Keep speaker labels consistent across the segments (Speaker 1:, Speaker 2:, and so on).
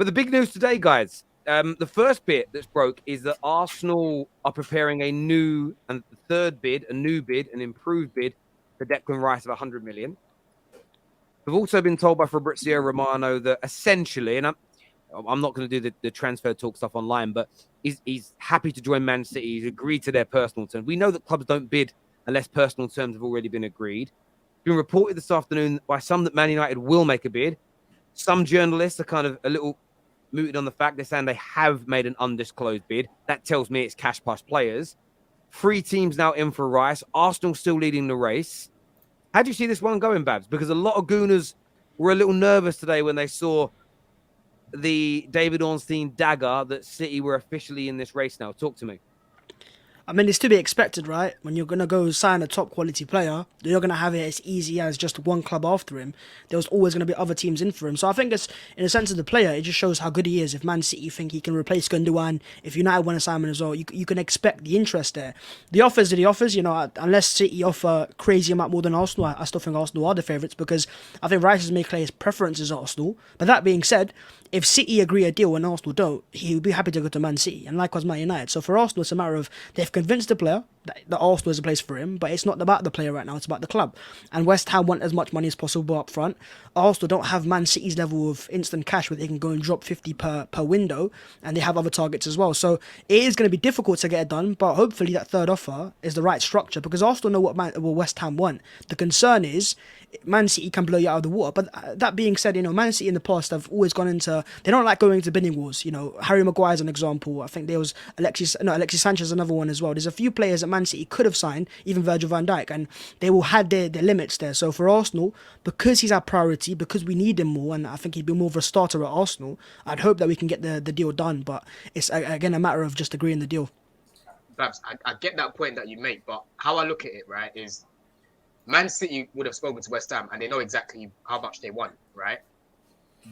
Speaker 1: But the big news today, guys, the first bit that's broke is that Arsenal are preparing a new and third bid, a new bid, an improved bid for Declan Rice of 100 million. We've also been told by Fabrizio Romano that essentially, and I'm not going to do the transfer talk stuff online, but he's happy to join Man City. He's agreed to their personal terms. We know that clubs don't bid unless personal terms have already been agreed. It's been reported this afternoon by some that Man United will make a bid. Some journalists are kind of a little mooted on the fact they're saying they have made an undisclosed bid. That tells me it's cash plus players. 3 teams now in for Rice. Arsenal still leading the race. How do you see this one going, Babs? Because a lot of Gooners were a little nervous today when they saw the David Ornstein dagger that City were officially in this race now. Talk to me.
Speaker 2: I mean, it's to be expected, right? When you're going to go sign a top quality player, you're not going to have it as easy as just one club after him. There's always going to be other teams in for him. So I think it's, in a sense of the player, it just shows how good he is. If Man City think he can replace Gundogan, if United want to sign him as well, you can expect the interest there. The offers are the offers, unless City offer crazy amount more than Arsenal, I still think Arsenal are the favourites because I think Rice has made clear his preference is Arsenal. But that being said, if City agree a deal and Arsenal don't, he'll be happy to go to Man City, and likewise Man United. So for Arsenal, it's a matter of they've convinced the player that Arsenal is a place for him, but it's not about the player right now, it's about the club. And West Ham want as much money as possible up front. Arsenal don't have Man City's level of instant cash where they can go and drop 50 per window, and they have other targets as well. So it is going to be difficult to get it done, but hopefully that third offer is the right structure because Arsenal know what West Ham want. The concern is Man City can blow you out of the water. But that being said, Man City in the past have always gone into, they don't like going into bidding wars. Harry Maguire's an example. I think there was Alexis Sanchez, another one as well. There's a few players that Man City could have signed, even Virgil van Dijk, and they will have their limits there. So for Arsenal, because he's our priority, because we need him more, and I think he'd be more of a starter at Arsenal, I'd hope that we can get the deal done. But it's, again, a matter of just agreeing the deal.
Speaker 3: Babs, I get that point that you make, but how I look at it, right, is Man City would have spoken to West Ham and they know exactly how much they want, right?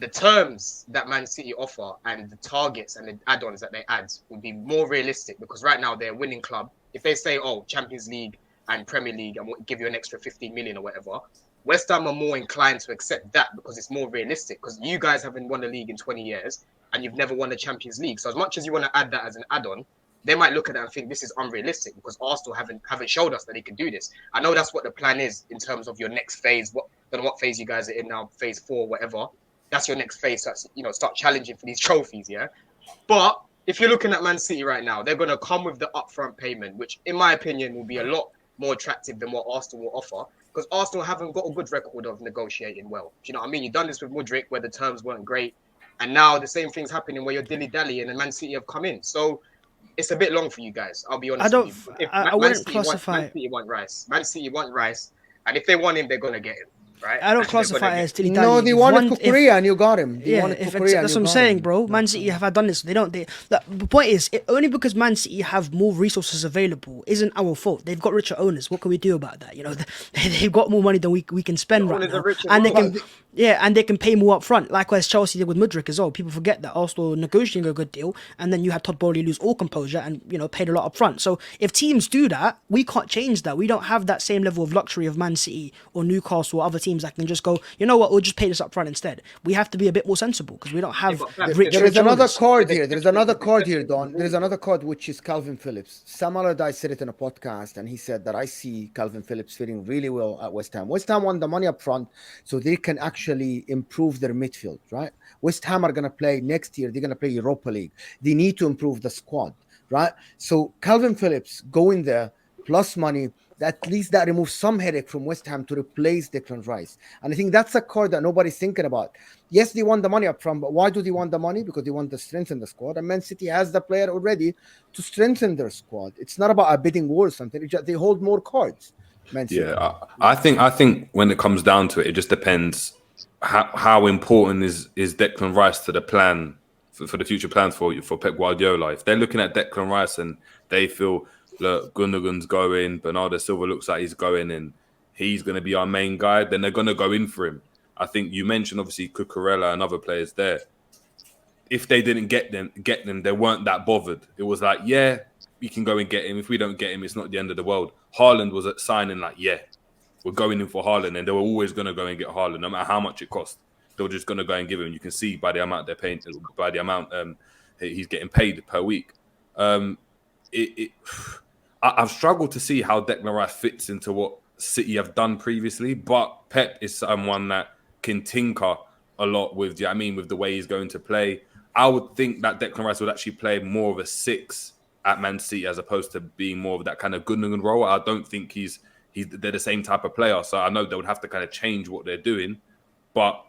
Speaker 3: The terms that Man City offer and the targets and the add-ons that they add would be more realistic because right now they're a winning club. If they say, Champions League and Premier League and we'll give you an extra 15 million or whatever, West Ham are more inclined to accept that because it's more realistic because you guys haven't won a league in 20 years and you've never won the Champions League. So as much as you want to add that as an add-on, they might look at that and think this is unrealistic because Arsenal haven't showed us that they can do this. I know that's what the plan is in terms of your next phase. Don't know what phase you guys are in now, phase 4, whatever. That's your next phase. So start challenging for these trophies, yeah. But if you're looking at Man City right now, they're going to come with the upfront payment, which in my opinion will be a lot more attractive than what Arsenal will offer because Arsenal haven't got a good record of negotiating well. Do you know what I mean? You've done this with Mudryk where the terms weren't great, and now the same thing's happening where you're dilly-dallying and Man City have come in. So it's a bit long for you guys. I'll be honest with you.
Speaker 2: I wouldn't classify.
Speaker 3: Man City want Rice. Man City want Rice, and if they want him, they're gonna get him. Right?
Speaker 2: I don't classify it as dilly
Speaker 4: dally. No, they wanted Kukurea and you got him.
Speaker 2: That's what I'm saying, bro. Man City have done this. The point is, only because Man City have more resources available isn't our fault. They've got richer owners. What can we do about that? They've got more money than we can spend right now, and they can pay more up front. Likewise, Chelsea did with Mudryk as well. People forget that Arsenal negotiating a good deal, and then you had Todd Bowley lose all composure and paid a lot up front. So if teams do that, we can't change that. We don't have that same level of luxury of Man City or Newcastle or other teams that can just go, you know what, we'll just pay this up front instead. We have to be a bit more sensible because we don't have
Speaker 4: there is another card here. There's another card here, Don. There's another card which is Calvin Phillips. Sam Allardyce said it in a podcast and he said that I see Calvin Phillips fitting really well at West Ham. West Ham want the money up front so they can actually improve their midfield, right? West Ham are going to play next year. They're going to play Europa League. They need to improve the squad, right? So Calvin Phillips going there plus money, at least that removes some headache from West Ham to replace Declan Rice. And I think that's a card that nobody's thinking about. Yes, they want the money up front, but why do they want the money? Because they want to strengthen the squad. And Man City has the player already to strengthen their squad. It's not about a bidding war or something. It's just they hold more cards. Man City.
Speaker 5: Yeah, I think when it comes down to it, it just depends how important is Declan Rice to the plan for the future plans for Pep Guardiola. If they're looking at Declan Rice and they feel, look, Gundogan's going, Bernardo Silva looks like he's going, and he's going to be our main guy, then they're going to go in for him. I think you mentioned obviously Cucurella and other players there. If they didn't get them, they weren't that bothered. It was like, yeah, we can go and get him. If we don't get him, it's not the end of the world. Haaland was at signing like, yeah, we're going in for Haaland, and they were always going to go and get Haaland, no matter how much it cost. they're just going to go and give him. You can see by the amount they're paying, by the amount he's getting paid per week. I've struggled to see how Declan Rice fits into what City have done previously, but Pep is someone that can tinker a lot with, with the way he's going to play. I would think that Declan Rice would actually play more of a 6 at Man City as opposed to being more of that kind of Gundogan role. I don't think they're the same type of player, so I know they would have to kind of change what they're doing. But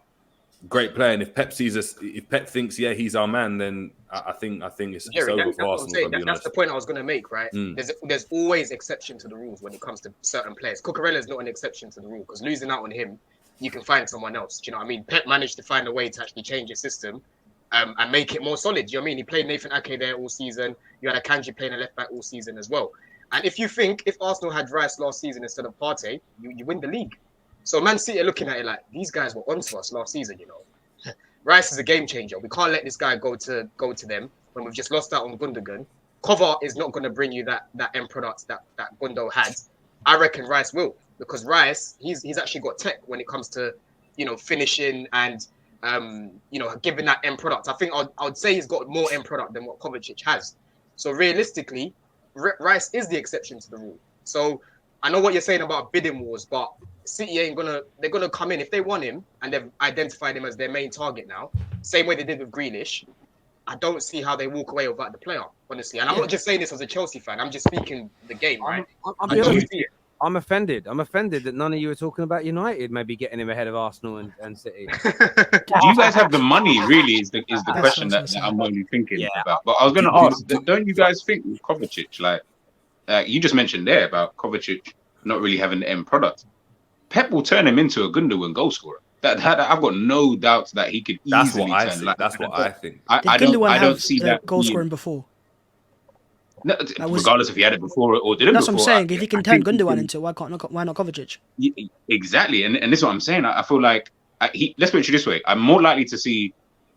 Speaker 5: great player, and if Pep thinks he's our man, then I think it's
Speaker 3: Jerry,
Speaker 5: over
Speaker 3: that's
Speaker 5: for
Speaker 3: what I'm
Speaker 5: Arsenal.
Speaker 3: saying. That's the point I was going to make, right?
Speaker 5: Mm.
Speaker 3: There's always exception to the rules when it comes to certain players. Cucurella is not an exception to the rule because losing out on him, you can find someone else. Do you know what I mean? Pep managed to find a way to actually change his system and make it more solid. Do you know what I mean? He played Nathan Ake there all season. You had Akanji playing a left back all season as well. And if Arsenal had Rice last season instead of Partey, you win the league. So Man City are looking at it like these guys were onto us last season. You know, Rice is a game changer. We can't let this guy go to them when we've just lost out on Gundogan. Cover is not going to bring you that end product that Gundo had. I reckon Rice will, because Rice he's actually got tech when it comes to finishing and giving that end product. I think I would say he's got more end product than what Kovacic has. So realistically, Rice is the exception to the rule. So I know what you're saying about bidding wars, but City they're gonna come in if they want him and they've identified him as their main target now, same way they did with Grealish. I don't see how they walk away without the player, honestly. And I'm not just saying this as a Chelsea fan. I'm just speaking the game, right?
Speaker 1: I'm offended. I'm offended that none of you are talking about United maybe getting him ahead of Arsenal and City.
Speaker 6: Do you guys have the money? Really, is the question that I'm only thinking about. But I was going to ask, don't you guys think with Kovacic, like you just mentioned there about Kovacic not really having the end product? Pep will turn him into a Gundogan goal scorer. That I've got no doubts that he could easily turn.
Speaker 5: That's what I think.
Speaker 6: I don't see that
Speaker 2: goal scoring before.
Speaker 6: No, regardless if he had it before or didn't.
Speaker 2: That's
Speaker 6: before,
Speaker 2: what I'm saying. If he can turn Gundogan into, why not Kovacic?
Speaker 6: Exactly, and this is what I'm saying. I feel like let's put it this way: I'm more likely to see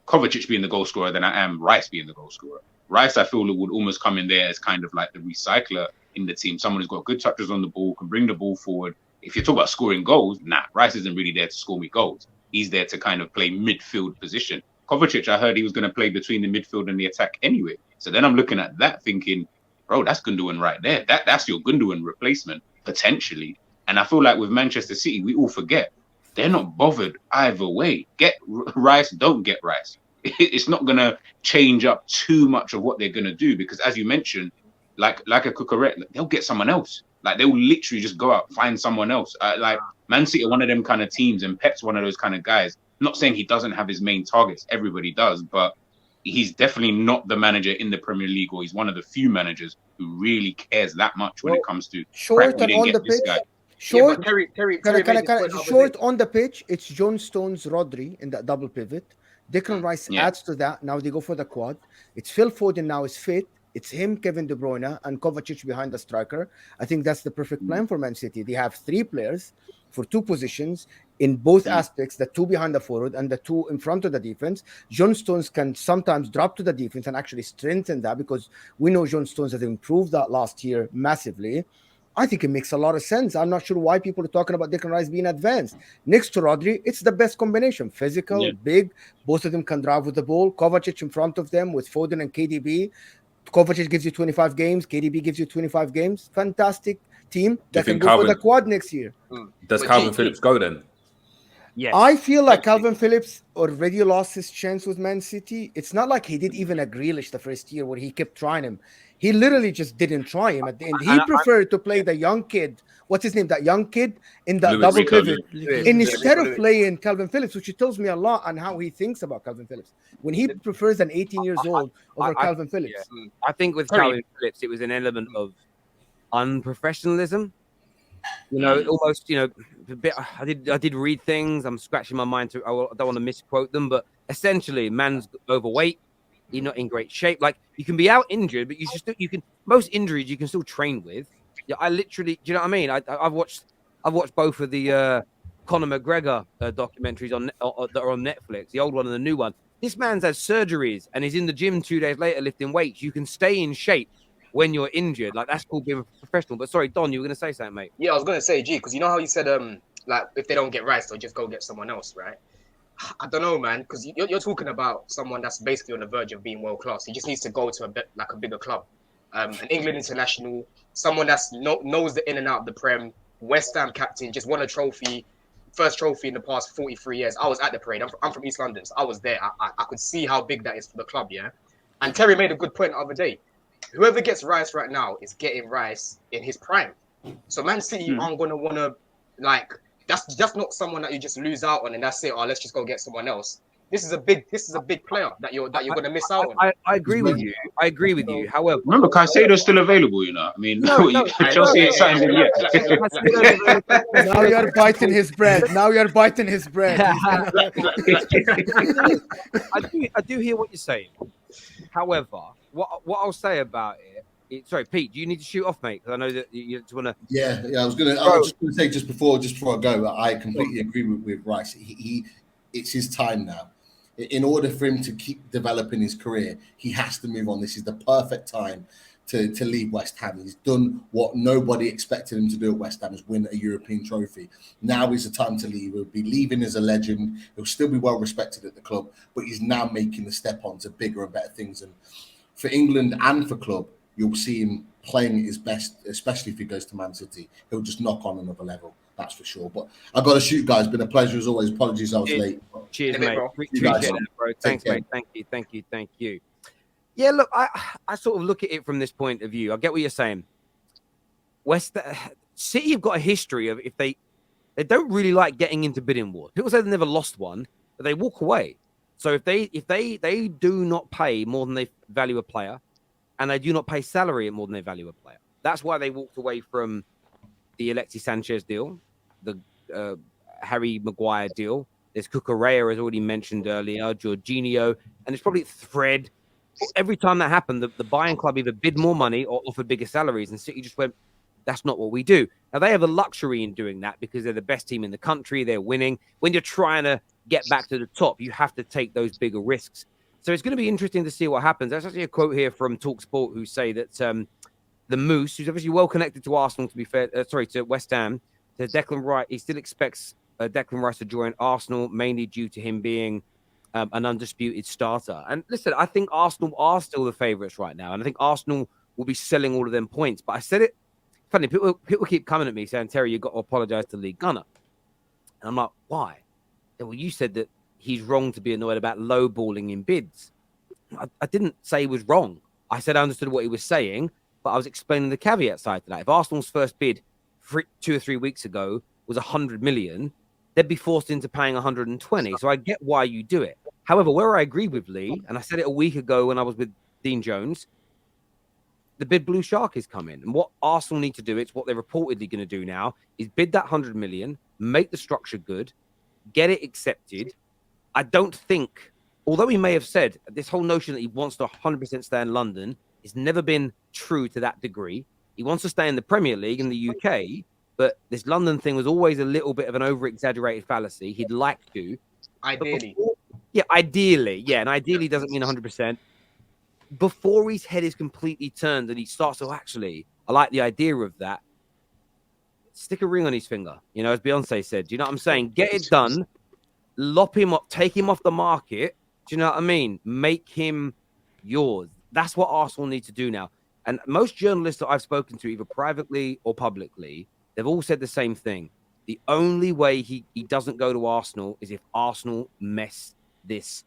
Speaker 6: Kovacic being the goal scorer than I am Rice being the goal scorer. Rice, I feel, would almost come in there as kind of like the recycler in the team, someone who's got good touches on the ball, can bring the ball forward. If you talk about scoring goals, Rice isn't really there to score me goals. He's there to kind of play midfield position. Kovacic, I heard he was going to play between the midfield and the attack anyway. So then I'm looking at that thinking, bro, that's Gundogan right there. That's your Gundogan replacement, potentially. And I feel like with Manchester City, we all forget. They're not bothered either way. Get Rice, don't get Rice. It's not going to change up too much of what they're going to do because, as you mentioned, like a Cucurella, they'll get someone else. Like, they'll literally just go out, find someone else. Like, Man City are one of them kind of teams, and Pep's one of those kind of guys. I'm not saying he doesn't have his main targets. Everybody does, but he's definitely not the manager in the Premier League, or he's one of the few managers who really cares that much when it comes to
Speaker 4: short and on the pitch. Short, short on the pitch. It's John Stones, Rodri in that double pivot. Declan Rice adds to that. Now they go for the quad. It's Phil Foden now is fit. It's him, Kevin De Bruyne, and Kovacic behind the striker. I think that's the perfect plan for Man City. They have 3 players for 2 positions in both aspects, the 2 behind the forward and the 2 in front of the defense. John Stones can sometimes drop to the defense and actually strengthen that because we know John Stones has improved that last year massively. I think it makes a lot of sense. I'm not sure why people are talking about Declan Rice being advanced. Next to Rodri, it's the best combination. Physical, big, both of them can drive with the ball. Kovacic in front of them with Foden and KDB. Kovacic gives you 25 games. KDB gives you 25 games. Fantastic team that can go for the quad next year.
Speaker 5: Does Calvin Phillips go then?
Speaker 1: Yes.
Speaker 4: I feel like Calvin Phillips already lost his chance with Man City. It's not like he did even a Grealish the first year where he kept trying him. He literally just didn't try him at the end. He preferred to play the young kid. What's his name? That young kid in the double pivot. Instead of playing Calvin Phillips, which tells me a lot on how he thinks about Calvin Phillips. When he prefers an 18 years old over Calvin Phillips.
Speaker 1: Yeah. I think with Calvin Phillips, it was an element of unprofessionalism. Almost, a bit. I did read things. I'm scratching my mind I don't want to misquote them, but essentially, man's overweight. He's not in great shape. Like, you can be out injured, but you can most injuries you can still train with. Yeah, I literally, do you know what I mean? I've watched both of the Conor McGregor documentaries that are on Netflix, the old one and the new one. This man's had surgeries and he's in the gym 2 days later lifting weights. You can stay in shape when you're injured. Like, that's called being a professional. But sorry, Don, you were going to say something, mate.
Speaker 3: Yeah, I was going to say, because you know how you said, like, if they don't get Rice, they'll just go get someone else, right? I don't know, man, because you're talking about someone that's basically on the verge of being world class. He just needs to go to a bigger club, an England international, someone that's knows the in and out of the Prem. West Ham captain, just won a trophy, first trophy in the past 43 years. I was at the parade. I'm from East London, so I was there. I could see how big that is for the club, yeah. And Terry made a good point the other day. Whoever gets Rice right now is getting Rice in his prime. So Man City aren't gonna wanna like that's just not someone that you just lose out on and that's it. Oh, let's just go get someone else. This is a big player that you're gonna miss out on.
Speaker 1: I agree with you. I agree with you. However,
Speaker 6: Remember, Caicedo's still available. You know, I mean,
Speaker 1: No,
Speaker 6: Chelsea ain't signed him yet.
Speaker 4: Now you're biting his bread. Now you're biting his bread.
Speaker 1: I do hear what you're saying. However, what I'll say about it, sorry, Pete, do you need to shoot off, mate? Because I know that you just want to.
Speaker 7: Yeah. I was just gonna say just before I go, I completely agree with Rice. It's his time now. In order for him to keep developing his career, he has to move on. This is the perfect time to leave West Ham. He's done what nobody expected him to do at West Ham, is win a European trophy. Now is the time to leave. He'll be leaving as a legend. He'll still be well respected at the club, but he's now making the step on to bigger and better things. And for England and for club, you'll see him playing at his best, especially if he goes to Man City. He'll just knock on another level. That's for sure. But I've got to shoot, guys. Been a pleasure as always. Apologies I was late.
Speaker 1: Cheers,
Speaker 3: Yeah,
Speaker 1: mate.
Speaker 3: bro.
Speaker 1: Appreciate
Speaker 4: guys.
Speaker 1: it, bro. Thanks, mate. Thank you. Yeah, look, I sort of look at it from this point of view. I get what you're saying. City have got a history of if they don't really like getting into bidding wars. People say they've never lost one, but they walk away. So if they do not pay more than they value a player, and they do not pay salary more than they value a player, that's why they walked away from the Alexis Sanchez deal, the Harry Maguire deal. There's Cucurella, as already mentioned earlier, Jorginho, and it's probably Fred. Every time that happened, the buying club either bid more money or offered bigger salaries, and City just went, that's not what we do. Now, they have a luxury in doing that because they're the best team in the country. They're winning. When you're trying to get back to the top, you have to take those bigger risks. So it's going to be interesting to see what happens. There's actually a quote here from TalkSport who say that the Moose, who's obviously well connected to Arsenal, to be fair, to West Ham, says Declan Rice, he still expects Declan Rice to join Arsenal, mainly due to him being an undisputed starter. And listen, I think Arsenal are still the favourites right now. And I think Arsenal will be selling all of them points. But I said it, funny, people keep coming at me saying, Terry, you've got to apologise to Lee Gunner. And I'm like, why? Well, you said that he's wrong to be annoyed about lowballing in bids. I didn't say he was wrong. I said I understood what he was saying, but I was explaining the caveat side to that. If Arsenal's first bid 2 or 3 weeks ago was 100 million, they'd be forced into paying 120. So I get why you do it. However, where I agree with Lee, and I said it a week ago when I was with Dean Jones, the bid blue shark is coming. And what Arsenal need to do, it's what they're reportedly going to do now, is bid that 100 million, make the structure good, get it accepted. I don't think, although he may have said this whole notion that he wants to 100% stay in London, it's never been true to that degree. He wants to stay in the Premier League in the UK, but this London thing was always a little bit of an over-exaggerated fallacy. He'd like to.
Speaker 3: Ideally.
Speaker 1: Ideally. Yeah, and ideally doesn't mean 100%. Before his head is completely turned and he starts to actually, I like the idea of that, stick a ring on his finger, as Beyonce said. Do you know what I'm saying? Get it done, lop him up, take him off the market. Do you know what I mean? Make him yours. That's what Arsenal need to do now. And most journalists that I've spoken to, either privately or publicly, they've all said the same thing. The only way he doesn't go to Arsenal is if Arsenal mess this